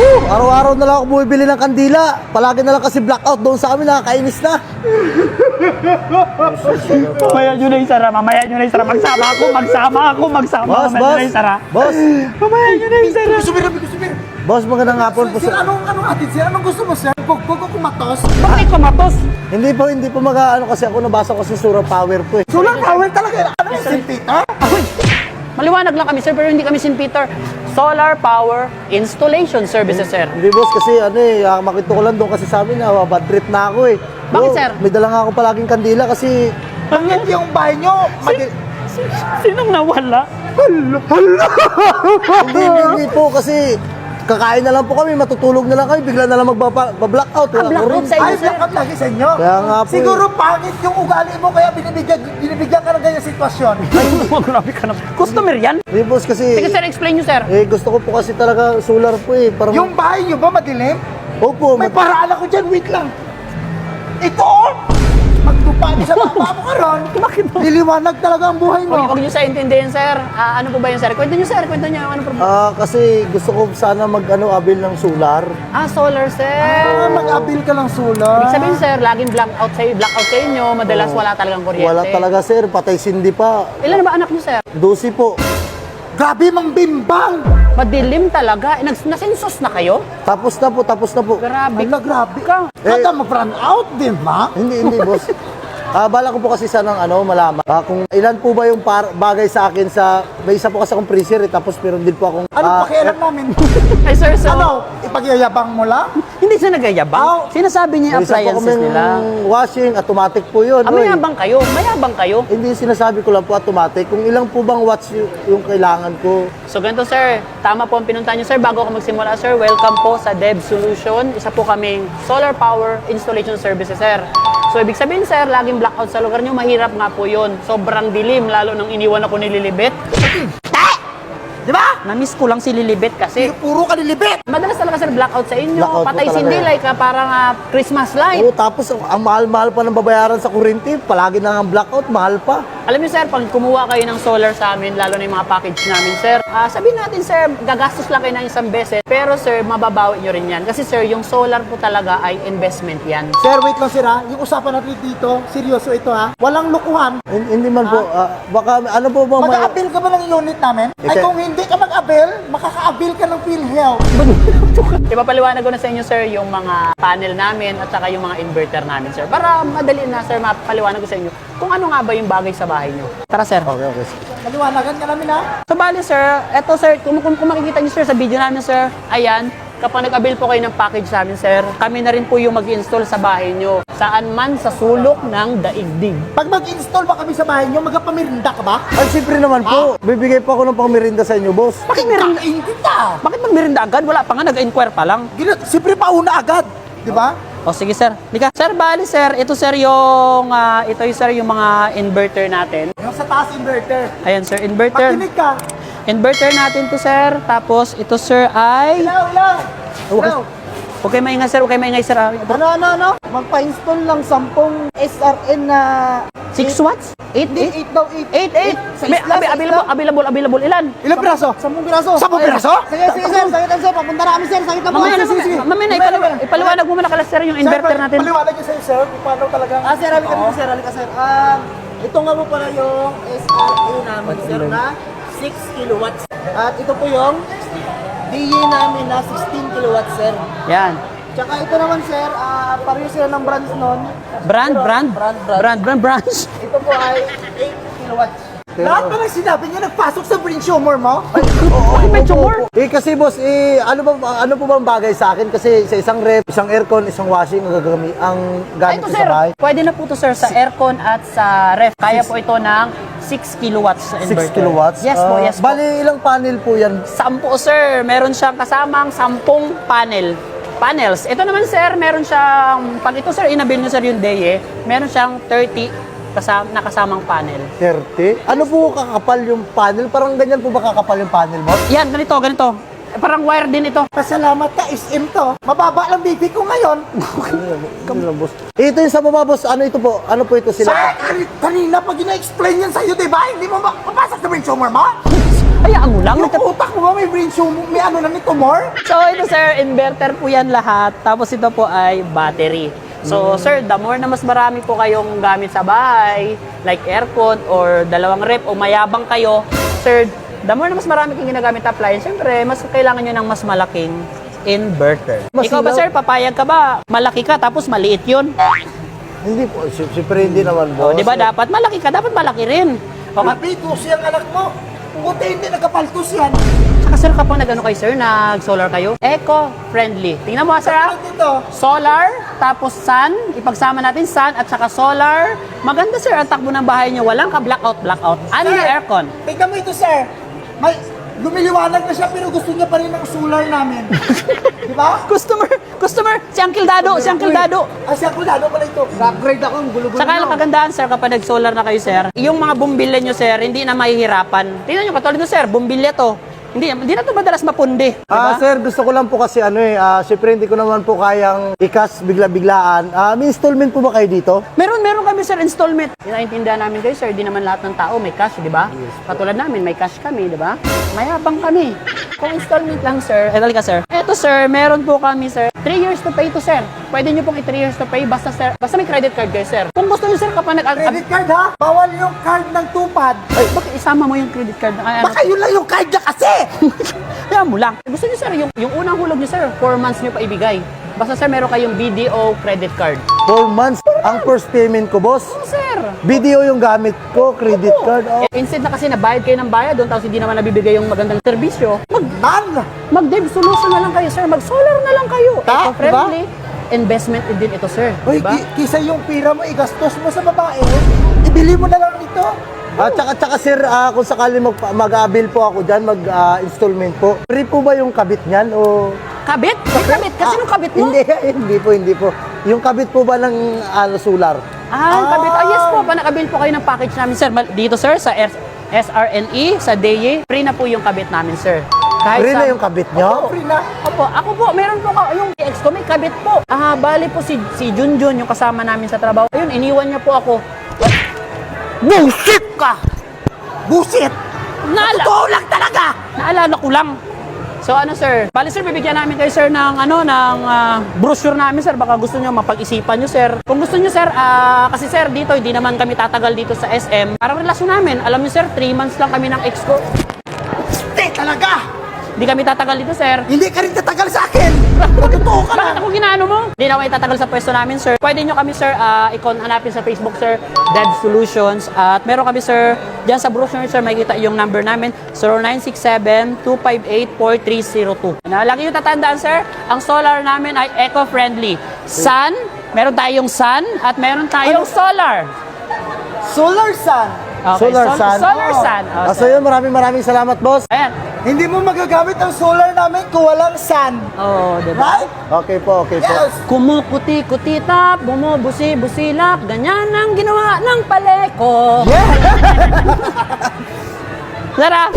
Araw-araw na lang ako bumibili ng kandila. Palagi na lang kasi blackout doon sa amin, nakakainis na. Mamaya nyo na yung sara, mamaya nyo na yung sara. Magsama ako. Boss, Mamaya nyo na yung sara. boss. Mamaya nyo na yung sara. Sumir. Boss, magandang hapon po. Sir, anong atin, sir? Anong gusto mo, sir? Huwag ko kumatos. Bakit kumatos? Hindi po mag-ano kasi ako nabasa ko sa Sura Power po eh. Solar power talaga. Ano yung St. Peter? Maliwanag lang kami, sir, pero hindi kami St. Peter. Solar Power Installation Services, sir. Hindi boss kasi makita ko lang doon kasi sa amin na bad trip na ako eh. Bakit, Oo, sir? May dala nga ako palaging kandila kasi Bakit yung bahay nyo? Sinong nawala? hindi po kasi kakain na lang po kami, matutulog na lang kami, bigla na lang magba-blackout. Wala ko rin. Blackout sa inyo, Ay, sir. blackout lagi sa inyo. Kaya nga po Siguro pangit yung ugali mo kaya binibigyan ka ng ganyan sitwasyon. Grabe ka na. Customer yan? Hindi boss kasi, Sige, sir, explain nyo, sir. gusto ko po kasi talaga solar po eh. Parang, Yung bahay nyo ba madilim? Opo, May paraan ako dyan, wait lang. Ito oh! Magtupad sa baba mo karon. Liliwanag talaga ang buhay mo. Huwag nyo sa intindihin, sir. Ano po ba yun, sir? Kwento nyo, sir. Kwento nyo. Ano problema? kasi gusto ko sana abil ng solar. Solar, sir. Mag-abil ka lang solar. Ibig sabihin, sir, laging blackout sa inyo. Madalas wala talagang kuryente. Wala talaga sir, patay sindi pa. Ilan na ba anak nyo, sir? 12 po. Grabe mang bimbang. Madilim talaga. Nasensos na kayo? Tapos na po. Grabe. Ala, grabe. Ka. Kada mag-run out din, ma? Hindi boss. Bala ko po kasi sanang malaman. Kung ilan po ba yung bagay sa akin sa... May isa po kasi akong freezer tapos meron din po akong... Ano pakialam namin? Ay, sir, so... Ano? Ipagyayabang mo lang? Hindi siya nagayabang. Sinasabi niya yung May isa po appliances kaming nila. washing, automatic po yun. Oy. Mayabang kayo. Mayabang kayo. Hindi sinasabi ko lang po automatic. Kung ilang po bang watts yung kailangan ko. So, ganito, sir. Tama po ang pinuntahan niyo, sir. Bago ako magsimula, sir, welcome po sa Dev Solution. Isa po kaming solar power installation services, sir. So, ibig sabihin, sir, laging blackout sa lugar niyo. Mahirap nga po yun. Sobrang dilim, lalo nang iniwan ako ni Lilibet. Di ba? Na-miss ko lang si Lilibet kasi Puro ka nilibit. madalas talaga, sir, blackout sa inyo. Blackout po Patay talaga sindi yan. like parang Christmas light. Oo, tapos ang mahal-mahal pa ng babayaran sa kuryente. Palagi na ang blackout, mahal pa. Alam niyo, sir, pag kumuha kayo ng solar sa amin, lalo na yung mga package namin, sir, sabihin natin, sir, gagastos lang kayo ng isang beses, pero, sir, mababawi nyo rin yan. Kasi, sir, yung solar po talaga ay investment yan. Sir, wait lang, sir, ha? Yung usapan natin dito, seryoso ito, ha? Walang lukuhan. Hindi man po. Baka ano po bang Mag-a-avail ka ba ng unit namin? Ay, Ika- kung hindi ka mag-avail, makaka-avail ka ng PhilHealth. Ipapaliwanag ko na sa inyo, sir, yung mga panel namin at saka yung mga inverter namin, sir. Para madali na, sir, mapaliwanag ko sa inyo kung ano nga ba yung bagay sa bahay nyo. Tara, sir. Okay. Maliwanagan ka namin, ha? So, bali, sir, eto, sir, kung makikita nyo, sir, sa video namin, sir, ayan, kapag nag-avail po kayo ng package sa amin, sir, kami na rin po yung mag-install sa bahay nyo. Saan man sa sulok ng daigdig. Pag mag-install ba kami sa bahay nyo, magpamirinda ka ba? Ay, siyempre naman po. Bibigay pa ako ng pangmerinda sa inyo, boss. Bakit meron? Kain kita. Bakit magmerinda agad? Wala pa nga, nag-inquire pa lang. Siyempre pauna agad. Di ba? O sige, sir. Lika. Sir, bali, sir, ito, sir, sir, yung mga inverter natin. Yung sa taas inverter. Ayan, sir, inverter. Makinig ka. Inverter natin to, sir. Tapos, ito, sir, ay... Ilaw. Okay, maingay, sir. Okay, maingay, sir. Ano? Magpa-install ng 10 SRN na 6 watts? 8? 8 daw 8. 8? Available. Ilan? Ilang piraso? 10 piraso. 10 piraso? Sige, sir. Sakitan, sir. Papunta na kami, sir. Sakitan po. Mamaya na, ipaliwanag mo muna kala, sir, yung inverter natin. Paliwanag niyo sa'yo, sir, kung paano talagang... Sir, halika po, sir. Halika, sir. Ito nga po pala yung SRA namin, sir, na 6 kilowatts. At ito po yung DE namin na 16 kilowatts, sir. Yan. Tsaka ito naman, sir, pareho sila ng brands nun. Brands. Ito po ay 8 kilowatts. Lahat ba ng sinabi niya nagpasok sa brain tumor mo? Bakit may tumor? Kasi boss, ano po bang bagay sa akin? Kasi sa isang ref, isang aircon, isang washing ang gamit Ito, ko sir, sa bahay. pwede na po to, sir, sa aircon at sa ref. Kaya po ito ng 6 kilowatts sa 6 inverter. kilowatts? Yes po, yes po. Bali, ilang panel po yan? 10, sir. Meron siyang kasamang 10 panels. Ito naman, sir, meron siyang, pag ito, sir, inabil nyo, sir, yung DE, meron siyang 30 nakasamang panel. 30? Ano po kakapal yung panel? Parang ganyan po ba kakapal yung panel mo? Yan, ganito. Parang wire din ito. Pasalamat ka, SM to. Mababa lang baby ko ngayon. Ano lang, boss? Ito yung sa baba, boss. Ano ito po? Ano po ito Sir, sila? kanina pag ina-explain yan sa'yo, di ba? Hindi mo mapasok sa brain tumor mo? Ay, Hayaan mo lang. Yung utak mo ba may brain tumor? May ano na may tumor? So ito sir, inverter po yan lahat. Tapos ito po ay battery. So sir, the more na mas marami po kayong gamit sa bahay, like aircon or dalawang rep o mayabang kayo, sir, the more na mas marami kang ginagamit appliance, siyempre, mas kailangan nyo ng mas malaking inverter. Mas Ikaw ba ilaw- sir, papayag ka ba? Malaki ka tapos maliit yun. Hindi po, siyempre hindi naman, O, boss. di ba dapat malaki ka, dapat malaki rin. O, Kapitos yung anak mo. Buti hindi nagkapaltos yan. saka sir, kapag nag-ano kayo sir, nag-solar kayo, eco-friendly. Tingnan mo sir ha. Ano dito? Solar, tapos sun, ipagsama natin sun at saka solar. Maganda sir, ang takbo ng bahay nyo, walang ka-blackout. Only Sir, aircon. Tingnan mo ito, sir. May lumiliwanag na siya pero gusto niya pa rin ng solar namin. Di ba? Customer, si Uncle Dado. Ah, siya ko lalo pala ito. Upgrade ako, ang gulo-gulo Saka na. ang kagandaan sir, kapag nag-solar na kayo sir, yung mga bumbilya nyo sir, hindi na mahihirapan. Tingnan nyo, katulad nyo sir, bumbilya to. Hindi na to madalas mapundi. Diba? Sir, gusto ko lang po kasi siyempre hindi ko naman po kayang ikas bigla-biglaan. May installment po ba kayo dito? Meron kami sir installment. Naiintindihan namin kayo sir, di naman lahat ng tao may cash, di ba? Katulad namin, may cash kami, di ba? Mayabang kami. Kung installment lang sir, halika sir. Eto sir, meron po kami sir, 3 years to pay to sir. Pwede nyo pong 3 years to pay basta sir, basta may credit card kayo sir. Kung gusto nyo sir kapag Credit card ha? Bawal yung card ng tupad. Ay, bakit isama mo yung credit card? Baka yun lang yung card niya kasi. Kaya mo lang. Gusto nyo sir, yung unang hulog nyo sir, 4 months nyo pa ibigay. Basta sir, meron kayong BDO credit card. 4 months. Ang first payment ko, boss. Oh, sir. Video yung gamit ko, credit card. Oh. Instead na kasi nabayad kayo ng bayad doon, tapos hindi naman nabibigay yung magandang serbisyo, Man! mag-dev solution na lang kayo, sir. Mag-solar na lang kayo. Ta, Eco-friendly. Investment din ito, sir. Uy, Diba? kisa yung pira mo igastos mo sa babae, ibili mo na lang ito. At saka sir, kung sakali mag-avail po ako dyan, mag-installment po. Free po ba yung kabit niyan o... Kabit? May kabit? Kasi nung kabit mo? Hindi po. Yung kabit po ba ng solar? Ang kabit. Yes po. Panakabil po kayo ng package namin, sir. Dito, sir, sa SRNE, sa DE, free na po yung kabit namin, sir. Free na yung kabit nyo? Free na. Opo, ako po, meron po yung ex ko, may kabit po. Bali po si Junjun, yung kasama namin sa trabaho. Ayun, iniwan niya po ako. Bullshit ka! Bullshit! Totoo lang talaga! Naalala ko lang. So ano sir, bali sir, bibigyan namin kayo sir ng brochure namin sir, baka gusto niyo mapag-isipan niyo sir. Kung gusto niyo sir, kasi sir dito hindi naman kami tatagal dito sa SM. Parang relasyon namin, alam niyo sir, 3 months lang kami ng ex ko. Hindi talaga! Hindi kami tatagal dito sir. Hindi ka rin tatagal sa akin! Totoo ka Bakit lang! ako ginano mo? Hindi na kayo tatagal sa pwesto namin, sir. Pwede nyo kami, sir, hanapin sa Facebook, sir, Dev Solutions. At meron kami, sir, dyan sa brochure, sir, makikita yung number namin, 0967-258-4302. Lagi nyo tatandaan, sir, ang solar namin ay eco-friendly. Sun, meron tayong sun, at meron tayong solar. Solar sun! Okay, Solar sun. Solar sun. Oh, So yun, maraming salamat, boss. Ayan. Hindi mo magagamit ang solar namin kung walang sun. Oh, diba? Right? Okay po. Yes! Kumukuti-kutitap, bumubusi-busilak, ganyan ang ginawa ng paleko. Yeah! Lara,